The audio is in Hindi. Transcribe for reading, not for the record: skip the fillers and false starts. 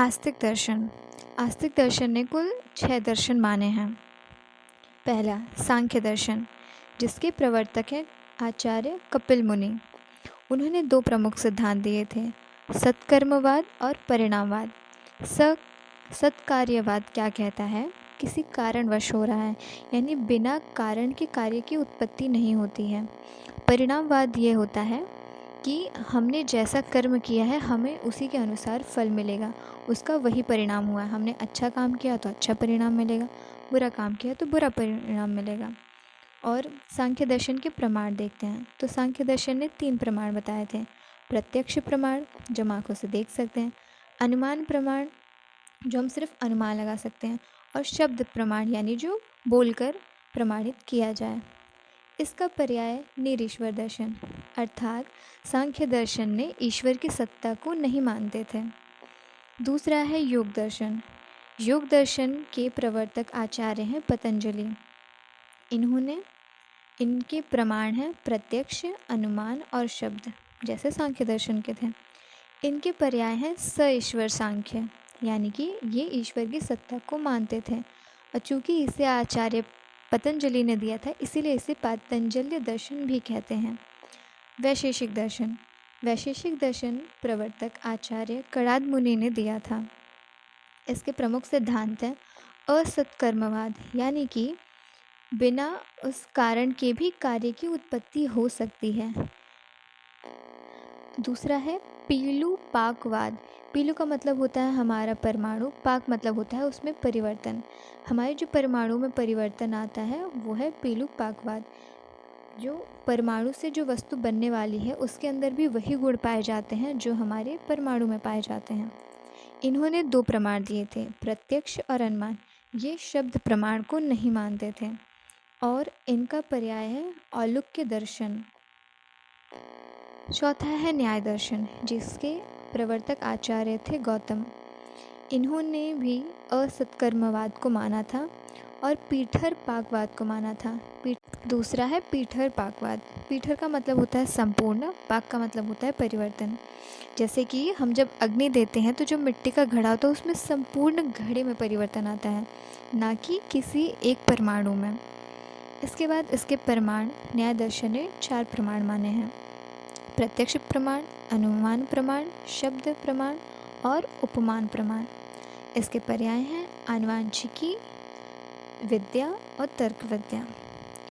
आस्तिक दर्शन। आस्तिक दर्शन ने कुल 6 दर्शन माने हैं। पहला सांख्य दर्शन, जिसके प्रवर्तक हैं आचार्य कपिल मुनि। उन्होंने 2 प्रमुख सिद्धांत दिए थे, सत्कर्मवाद और परिणामवाद। सत्कार्यवाद क्या कहता है, किसी कारणवश हो रहा है, यानी बिना कारण के कार्य की उत्पत्ति नहीं होती है। परिणामवाद ये होता है कि हमने जैसा कर्म किया है हमें उसी के अनुसार फल मिलेगा, उसका वही परिणाम हुआ है। हमने अच्छा काम किया तो अच्छा परिणाम मिलेगा, बुरा काम किया तो बुरा परिणाम मिलेगा। और सांख्य दर्शन के प्रमाण देखते हैं तो सांख्य दर्शन ने 3 प्रमाण बताए थे। प्रत्यक्ष प्रमाण, जो हम आँखों से देख सकते हैं, अनुमान प्रमाण, जो हम सिर्फ अनुमान लगा सकते हैं, और शब्द प्रमाण, यानी जो बोलकर प्रमाणित किया जाए। इसका पर्याय निरीश्वर दर्शन, अर्थात सांख्य दर्शन ने ईश्वर की सत्ता को नहीं मानते थे। दूसरा है योग दर्शन। योग दर्शन के प्रवर्तक आचार्य हैं पतंजलि। इनके प्रमाण हैं प्रत्यक्ष, अनुमान और शब्द, जैसे सांख्य दर्शन के थे। इनके पर्याय हैं स ईश्वर सांख्य, यानी कि ये ईश्वर की सत्ता को मानते थे, और चूँकि इसे आचार्य पतंजलि ने दिया था इसीलिए इसे पातंजल्य दर्शन भी कहते हैं। वैशेषिक दर्शन। वैशेषिक दर्शन प्रवर्तक आचार्य कणाद मुनि ने दिया था। इसके प्रमुख सिद्धांत हैं असत्कर्मवाद, यानी कि बिना उस कारण के भी कार्य की उत्पत्ति हो सकती है। दूसरा है पीलू पाकवाद। पीलू का मतलब होता है हमारा परमाणु, पाक मतलब होता है उसमें परिवर्तन। हमारे जो परमाणु में परिवर्तन आता है वो है पीलू पाकवाद। जो परमाणु से जो वस्तु बनने वाली है उसके अंदर भी वही गुण पाए जाते हैं जो हमारे परमाणु में पाए जाते हैं। इन्होंने 2 प्रमाण दिए थे, प्रत्यक्ष और अनुमान। ये शब्द प्रमाण को नहीं मानते थे। और इनका पर्याय है औलुक्य दर्शन। चौथा है न्याय दर्शन, जिसके प्रवर्तक आचार्य थे गौतम। इन्होंने भी असत्कर्मवाद को माना था और पीठर पाकवाद को माना था। दूसरा है पीठर पाकवाद। पीठर का मतलब होता है संपूर्ण, पाक का मतलब होता है परिवर्तन। जैसे कि हम जब अग्नि देते हैं तो जो मिट्टी का घड़ा होता है उसमें संपूर्ण घड़े में परिवर्तन आता है, ना कि किसी एक परमाणु में। इसके बाद इसके प्रमाण न्याय दर्शन ने 4 प्रमाण माने हैं, प्रत्यक्ष प्रमाण, अनुमान प्रमाण, शब्द प्रमाण और उपमान प्रमाण। इसके पर्याय हैं आनुवांशिकी विद्या और तर्क विद्या।